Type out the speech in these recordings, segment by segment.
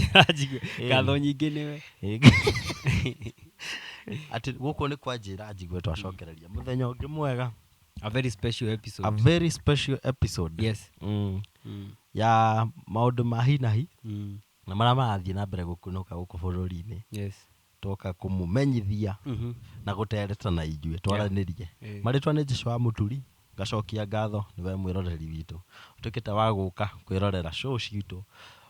njira njigwe ngatho nyingĩ nĩwe ati guko nĩ kwa njira njigwe twacokereria muthenya ũngĩ mwega, a very special episode. a very special episode. Yes. Ya maũndũ ma hinahi na marĩa marathiĩ na mbere gũkunũka gũkũ bũrũri-inĩ. Yes. Toka kũmũmenyithia na gũtereta na inyuĩ twaranĩrie. Marĩtwa nĩ Joshua Muturi, ngacokia ngatho nĩwe mwĩroreri witũ ũtũkĩte wa gũka kwĩrorera show citũ,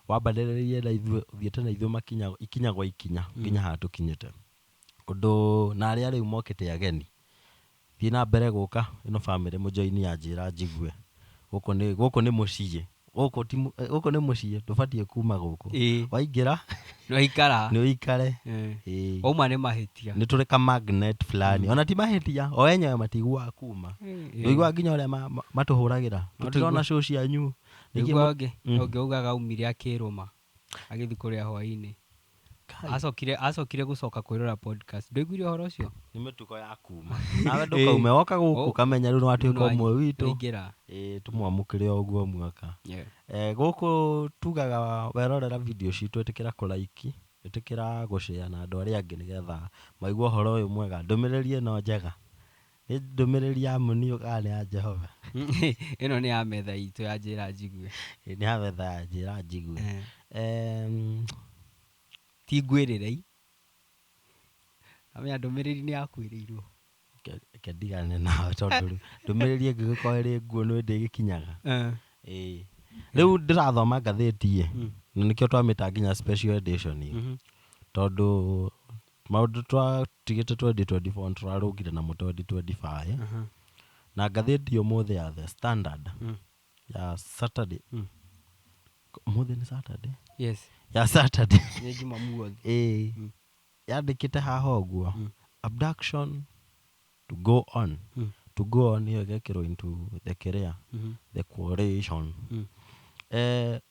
wambanĩrĩrie na ithuĩ ũthiĩte na ithuĩ ikinya gwa ikinya nginya haha tũkinyĩte. Ũndũ na arĩa rĩu mokĩte ageni, thiĩ na mbere gũka ĩno family mũjoini ya njĩra njigwe. Gũkũ nĩ mũciĩ, gũkũ nĩ mũciĩ, ndũbatiĩ kuma gũkũ. Waingĩra nĩ ũikare. Wauma nĩ mahĩtia. Nĩ tũrĩ ka magnet fulani, ona ti mahĩtia, o enyewe matiguaga kuma. Ndũiguaga nginya ũrĩa matũhũragĩra, tũtirona show cianyu. Ũngĩugaga umire akĩrũma agĩthiĩ kũrĩa hwaĩ-inĩ, acokire gũcoka kwĩrora podcast. Ndũiguire ũhoro ũcio? Nĩ mĩtugo ya kuma. Nawe ndũkaume woka gũkũ kamenya rĩu nĩwatuĩka ũmwe witũ. Tũmwamũkĩre ũguo mwaka. Gũkũ tugaga werorera video citũ ĩtĩkĩra kũlaiki, ĩtĩkĩra gũshare na andũ arĩa angĩ nĩgetha maigua ũhoro ũyũ mwega. Ndũmĩrĩri ĩno njega nĩ ndũmĩrĩri ya mũni ũkana ya Jehova. Ĩno nĩ ya metha itũ ya njĩra njigwe. Nĩ ya metha ya njĩra njigwe. Ti ngwĩrĩrei. Amenya ndũmĩrĩri nĩ yakwĩrĩirwo. Ndigane nawe tondũ ndũmĩrĩri ĩngĩgĩkorwo ĩrĩ nguo nĩ ndĩgĩkinyaga. Rĩu ndĩrathoma ngathĩti na nĩkĩo twamĩta nginya special edition. Tondũ maũndũ twatigĩte 2024 tũrarũgire namo 2025. Na ngathĩti ũmũthĩ ya The Standard ya Saturday. Ũmũthĩ nĩ Saturday? Yes. Ya Saturday. Nĩ Jumamothi. Yandĩkĩte haha ũguo. Abduction to go on. To go on hiyo gekĩrwo into the career. The coalition.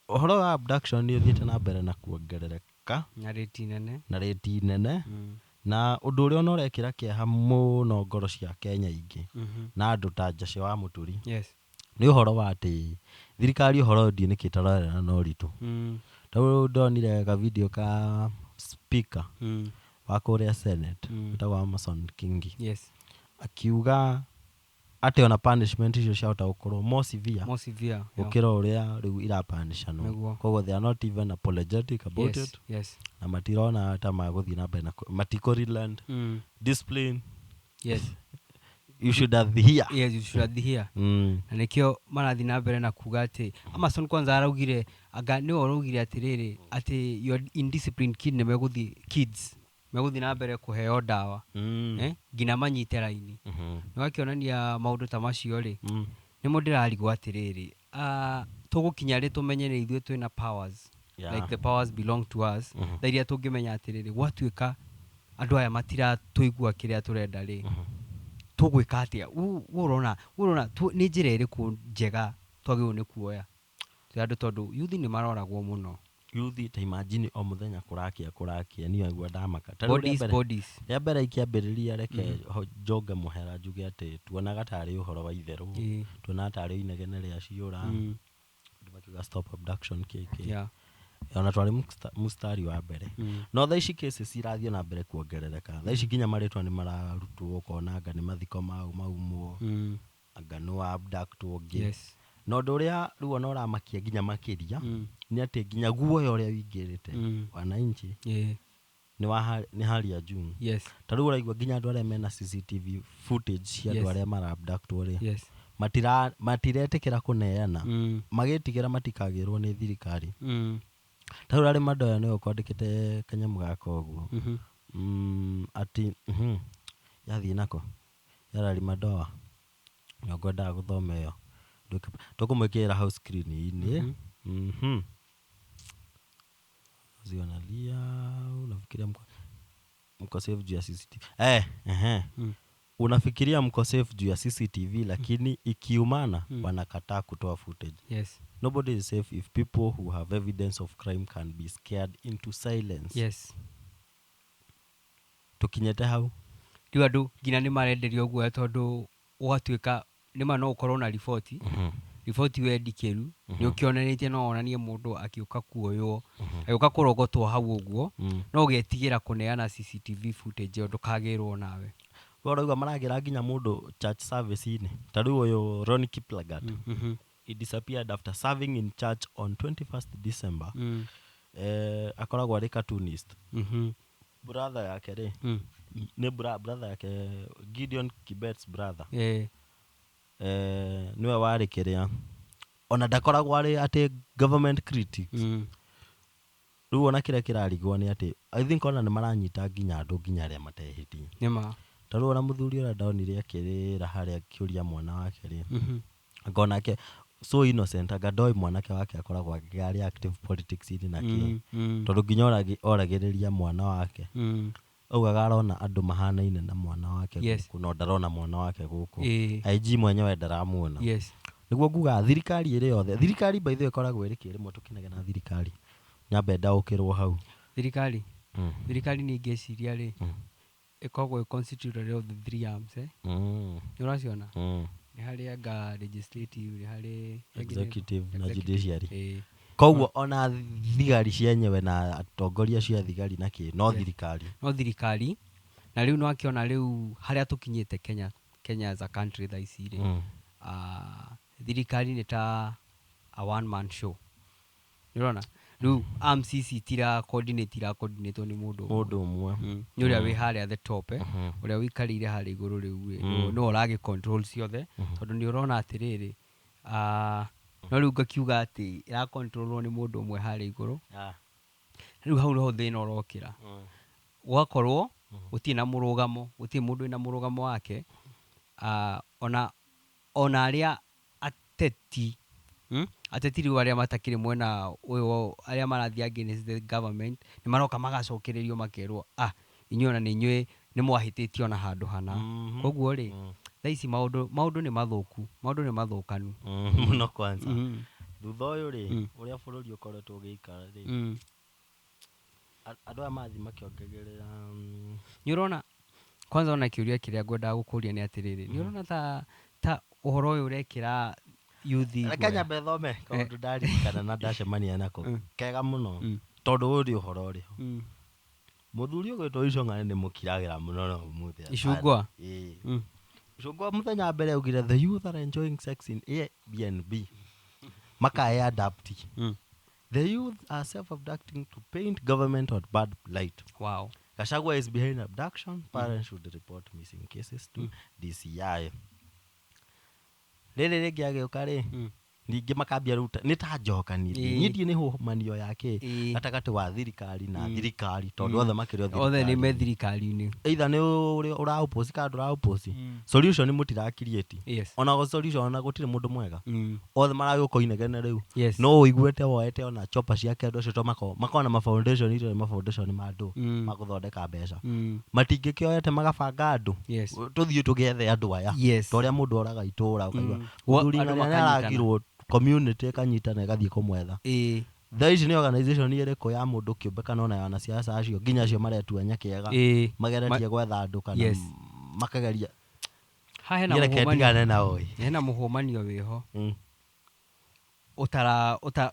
Ũhoro wa abduction nĩ ũthiĩte na mbere na kuongerereka. Na rĩti nene. Na ũndũ ũrĩa ona ũrekĩra kĩeha mũno ngoro cia Kenya ingĩ na andũ ta Joshua Muturi. Yes. Nĩ ũhoro wa atĩ thirikari ũhoro ũndĩ nĩkĩ ĩtarorera na ũritũ. Tondũ ndonire ka video ka speaker wa kũrĩa Senate wĩtagwo Amason Kingi. Yes. Akiuga atĩ ona punishment icio ciahota gũkorwo more severe gũkĩra ũrĩa rĩu irapanishanwo. Koguo they are not even apologetic about it. Yes. Na matirona ta magũthiĩ na mbere na matikũrelent. Discipline. Yes. You should have here. Yes, you should have here. Na nĩkĩo marathiĩ na mbere na kuga atĩ Amason kwanza araugire nĩwe araugire atĩrĩrĩ atĩ your indisciplined kid kids megũthiĩ na mbere kũheo ndawa nginya manyite raini. Nĩwakĩonania maũndũ ta macio rĩ, nĩmo ndĩrarigwo atĩrĩrĩ, tũgũkinya rĩ tũmenye nĩ ithuĩ twĩna powers, like the powers belong to us, tha iria tũngĩmenya atĩrĩrĩ gwatuĩka andũ aya matiratũigua kĩrĩa tũrenda rĩ, tũgwĩka atĩa? Ũrona nĩ njĩra ĩrĩkũ njega twagĩrĩirwo nĩ kuoya tondũ youth nĩ maroragwo mũno. Youth ta imagine o mũthenya kũrakia niyo agua ndamaka. Bodies. Ya mbere ikiambĩrĩria reke njonge mũhera njuge atĩ tuonaga tarĩ ũhoro wa itherũ, tuonaga tarĩ inegene rĩa ciũra, andũ makiuga stop abduction kĩkĩ. Ona twarĩ mũstari wa mbere. No thaa ici cases irathiĩ na mbere kuongerereka. Thaa ici nginya marĩtwa nĩ mararutwo ũkona anga nĩ mathiko maumwo, anga no abductwo ngĩ. Na ũndũ ũrĩa rĩu ona ũramakia nginya makĩria nĩ atĩ nginya guoya ũrĩa wĩingĩrĩte wananchi nĩ hali ya juu. Ta rĩu ũraigua nginya andũ arĩa mena CCTV footage cia andũ arĩa mara-abductwo rĩ, matiretĩkĩra kũneana, magĩtigĩra matikagĩrwo nĩ thirikari. Ta rĩu arĩ Madoya nĩwe ũkwandĩkĩte kanyamũ gaka ũguo atĩ yathiĩ nako yarari Madoya nĩo ngwendaga gũthoma ĩyo, tũkũmwĩkĩrĩra hau screen-inĩ. Zionalia unafikiria mko safe juu ya CCTV. Unafikiria mko safe juu ya CCTV lakini ikiumana wanakataa kutoa footage. Nobody is safe if people who have evidence of crime can be scared into silence. Tukinyete hau rĩu andũ nginya nĩ marenderio ũguo tondũ ũgatuĩka nĩma no ũkorwo na riboti before we ndikeru ni ukioneretie no onanie mundu akiuka kuoywo akiuka kurogotwo hau uguo no ugetigira kuneana CCTV footage ndukagirwo nawe Waraigua maragira nginya mundu church service ini tariu uyu Ronnie Kiplagat he disappeared after serving in church on 21st December akoragwo ari cartoonist brother yake ri ni brother yake Gideon Kibet's brother niwe wari kiria ona ndakoragwo ari ati government critics riu ona kire kirarigwo ni ati I think ona ni maranyita nginya andu nginya aria matehiti nima tariu ona muthuri ora ndaonire akirira haria kiuria mwana wake ri ngona ke so innocent agadoi mwanake wake akoragwo akigari active politics ini naki tondu nginya oragiriria mwana wake augaga arona andu mahanaine na mwana wake guku no ndarona mwana wake guku IG mwenyewe ndaramuona niguo nguga thirikari iri yothe thirikari by the way koragwo iri kirimo tukinage na thirikari nyambe ndaukirwo hau thirikari ni ngeciria ri ikoragwo constituted of the three arms uraciona ni hari anga legislative ni hari executive na judiciary koguo ona thigari cienyewe na atongoria cia thigari na ki no thirikari na riu no akiona riu haria tukinyite Kenya as a country tha iciri thirikari ni ta a one man show urona riu AMCC tira coordinate ni mundu umwe ni uria wi haria the top uria wikarire haria iguru riu no urage control ciothe tondu ni urona atiriri no riu ngakiuga ati ira controlwo ni mundu umwe haria iguru riu hau no thina urokira ugakorwo uti na murugamo uti mundu ina murugamo wake ona aria ateti riu aria matakire mwena uyu aria marathia against the government ni maroka magacokererio makerwo inyuona ni inywe ni mwahititio na handu hana koguo ri thaici maundu ni mathukanu muno kwanza thutha uyu ri uria bururi ukoretwo ugiikara ri andu amathi makiongegerera ni urona kwanza ona kiuria kiria ngwenda gukuria ni atiriri ni urona ta uhoro uyu urekira yuthi Kenya bethome kaundu ndari kana na ndacemania nako kega muno tondu uri uhoro uri muthuri ugwitwo Icong'ani ni mukiragira muno no muthi Icungwa Icungwa muthenya mbere ugire the youth are enjoying sex in Airbnb makaya adapt the youth are self-abducting to paint government or bad light. Wow. Gachagua is behind abduction. Parents should report missing cases to DCI. Rere rege ukare ninge makambia ruta nitajokanire nyidie ni humanio yake atakati wa thirikari na thirikari tondu othe makiri othe ni me thirikari ni either ni ura opposite ka ndura opposite solution ni mutira create ona go solution ona gutire mundu mwega othe maragiko inegene riu no uiguete woete ona chopa ciake andu acio to makona ma foundation ire ma foundation ma andu maguthondeka mbeca matingi kioete magabanga andu tuthie tugethe andu aya toria mundu oraga itura ukaigwa muthuri ngani aragirwo community kanyitana gathie kumwetha there is no organization ire ko ya mundu kiumbe kana ona yana siasa acio nginya acio maretua nyakega mageretie gwetha andu kana makageria ha hena muhumani na oi hena muhumanio wiho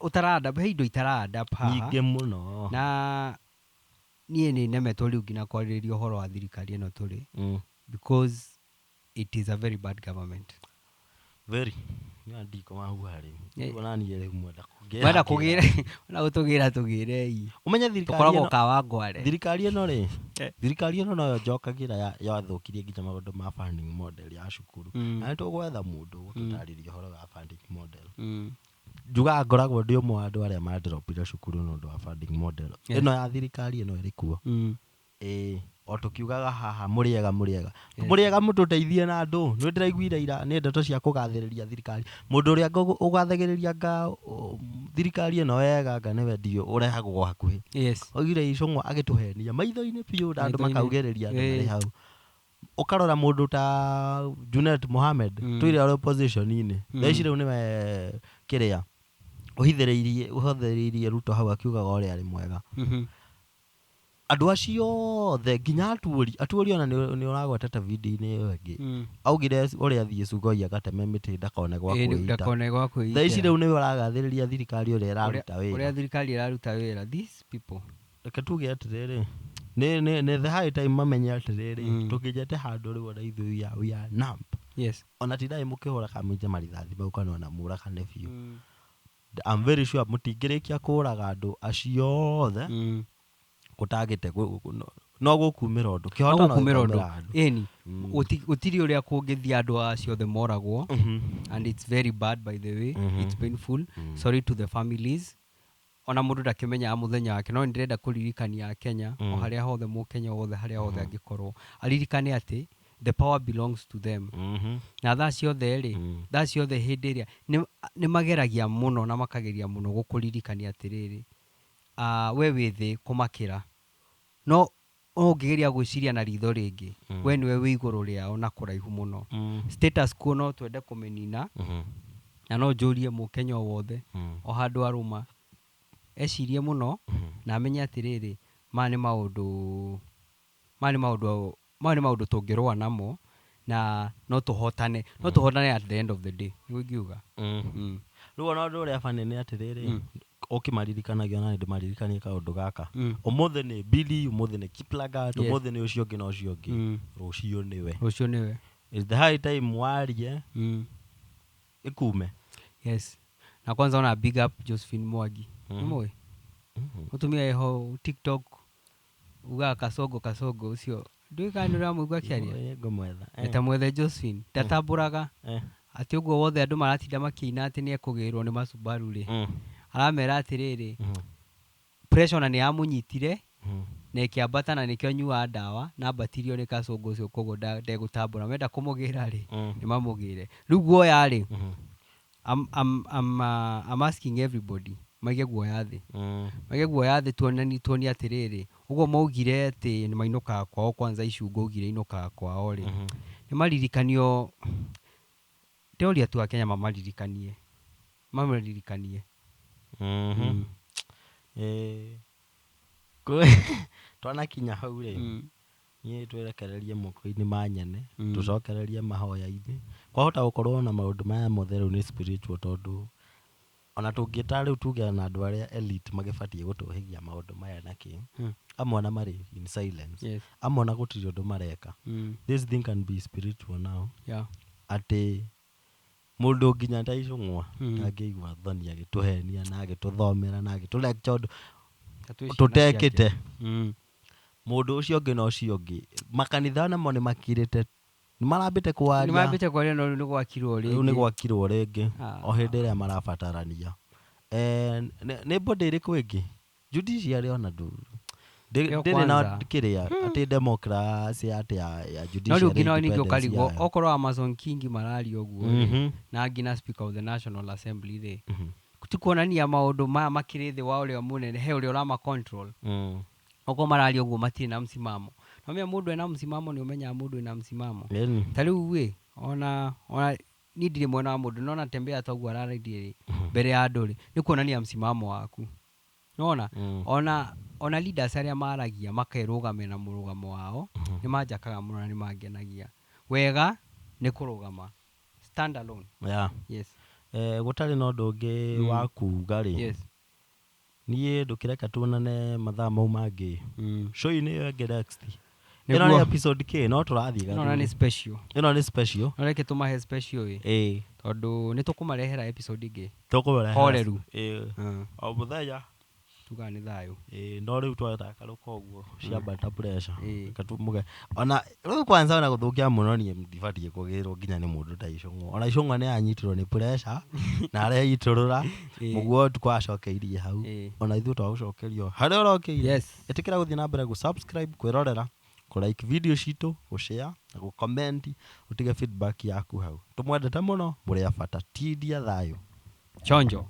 utarada heindo itarada pa nyinge muno na nie ni nemetwo riu ngina kwaririo horo wa thirikari eno turi because it is a very bad government very ndiko mahuari ona ni ere mwenda kugira ona gutugira tugire umenya thirikari tukoragwo kawangware thirikari eno ri thirikari eno no njokagira yathukirie nginya maundu ma funding model ya cukuru na tugwetha mundu gutariria horo wa funding model juga ngoragwo ndi umwe wa andu aria ma dropira cukuru no ndu wa funding model eno ya thirikari eno iri kuo o tukiugaga haha muriega mututeithie na andu nĩ ndiraiguire ira nĩ ndeto cia kugathĩrĩria thirikari mundu uria ugathagĩrĩria nga thirikari eno wega nga nĩwe ndio urehagwo hakuhi oigire Icong'wa agituhenia maitho-inĩ biũ na andu makaugĩrĩria andu marĩ hau ukarora mundu ta Junet Mohamed tuire opposition-inĩ thaici rĩu nĩwe kiria uhithĩrĩirie Ruto hau akiugaga ũrĩa ari mwega andå acio the nginya atuori ona nä å ragwetete video-inä ä yo ä ngä augire å rä a thiä cugoi agateme mä tä ndakone gwa kwä ita thaa ici rä u nä we ũragathä rä ria thirikari å rä a ĩraruta wä ra thirikari ĩraruta wĩra these people reke tuge atä rä rä nä the high time mamenye atä rä rä tå kinyete handå rä u ona ithuĩ we are numb ona tindai må kä hå ra kamå marithathi mau kana ona må ragane biũ I'm very sure må tingä rä kia kå raga andå aciothe gå tagä te no gå kumä ra å ndå kä hota no gå ĩni gũtirĩ ũrĩa kũngĩthiĩ andũ aciothe moragwo and it's very bad by the way it's painful sorry to the families ona mũndũ ndakĩmenyaga mũthenya wake no nĩndĩrenda kũririkania Kenya o harĩa hothe mũkenya wothe harĩa hothe angĩkorwo aririkane atĩ the power belongs to them na thaa ciothe hĩndĩ ĩrĩa nĩ mageragia mũno na makageria mũno gũkũririkania atĩrĩrĩ we wĩ thĩ kũmakĩra no ũngĩgeria gwĩciria na ritho rĩngĩ we nĩwe wĩ igũrũ rĩao na kũraihu mũno status quo no twende kũmĩnina na no njũrie mũkenya wothe o handũ arũma ecirie mũno na amenye atĩrĩrĩ maya nĩ maũndũ tũngĩrũa namo na no tũhotane at the end of the day nĩguo ingiuga rĩu ona ũndũ ũrĩa bani nĩ atĩrĩrĩ ũkĩmaririkanagia ona nĩ ndĩmaririkanie kaũndũ gaka ũmũthĩ nĩ Billy ũmũthĩ nĩ Kiplagat ũmũthĩ nĩ ũcio ũngĩ na ũcio ũngĩ rũciũ nĩwe it's the high time warie ĩkume na kwanza ona big up Josephine Mwangi nĩmũĩ mũtumia eho TikTok uga kasogo ũcio ndũĩ kana nĩ ũramũigua akĩaria etamwethe Josephine ndatambũraga atĩ ũguo wothe andũ maratinda makĩina atĩ nĩ ekũgĩrwo nĩ macubaru rĩ aramera atĩrĩrĩ pressure na nĩ yamũnyitire na ĩkĩambata na nĩkĩo nyuaga ndawa na mbatirio nĩ kacongo ũcio koguo ndegũtambũra menda kũmũgĩra rĩ nĩ mamũgĩre rĩu guoya rĩ I'm asking everybody maige guoya thĩ tuonie atĩrĩrĩ ũguo maugire atĩ nĩ mainũkaga kwao kwanza icungo ugire inũkaga kwao rĩ nĩ maririkanio teoria tu Akenya mamaririkanie twanakinya hau rĩ niĩ twerekererie moko-inĩ ma nyene tũcokererie mahoya-inĩ kwahota gũkorwo na maũndũ maya mothe rĩu nĩ spiritual tondũ ona tũngĩta rĩu tuge na andũ arĩa elite magĩbatiĩ gũtũhĩgia maũndũ maya na kĩ amwe na marĩ in silence amwe na gũtirĩ ũndũ mareka this thing can be spiritual now atĩ mũndũ nginya ndaicũng'wa angĩigua thoni agĩtũhenia na agĩtũthomera na agĩtũlecture ũndũ tũtekĩte mũndũ ũcio ũngĩ na ũcio ũngĩ makanitha namo nĩ makirĩte nĩ marambĩte kwaria no nĩ gwakirwo rĩngĩ o hĩndĩ ĩrĩa marabatarania nĩ mbũndĩ ĩrĩkũ ĩngĩ judiciary ona ndĩrĩ na kĩrĩa atĩ democracy atĩ ya judiciary no ningĩ ũkarigwo okorwo Amazon King mararia ũguo na nginya speaker of the National Assembly rĩ tikuonania maũndũ maya makĩrĩ thĩ wa ũrĩa mũnene he ũrĩa ũrama control okorwo mararia ũguo matirĩ na msimamo nomenya mũndũ ena msimamo nĩ ũmenyaga mũndũ ena msimamo ta rĩu ona niĩ ndirĩ mwena wa mũndũ nona tembea toguo araraithie mbere ya andũ rĩ nĩ kuonania msimamo waku nona ona leaders arĩa maragia makerũgamia na mũrũgamo wao nĩ manjakaga mũno na nĩ mangenagia wega nĩ kũrũgama stand alone gũtarĩ na ũndũ ũngĩ wa kuuga rĩ niĩ ndũkĩreka tuonane mathaa mau mangĩ show-inĩ ĩyo ĩngĩ next ĩno nĩ episode kĩ no tũrathiĩ ĩno nĩ special no reke tũmahe special tondũ nĩ tũkũmarehera episode ĩngĩ horeru o mũthenya tuga nĩ thayũ no rĩu twatakarũka ũguo ciambata pressure katumuge ona rĩu kwanza ona gũthũkia mũno niĩ ndibatiĩ kũgĩrwo nginya nĩ mũndũ ta Icũng'wa ona Icũng'wa nĩ anyitirwo nĩ pressure na areitũrũra mũguo twacokeirie hau ona ithuĩ twagũcokerio harĩa ũrokeire ĩtĩkĩra gũthiĩ na mbere gũ-subscribe kwĩrorera kũ-like video citũ gũ-share na gũ-comment ũtige feedback yaku hau tũmwendete mũno mũrĩ a bata tindia thayũ chonjo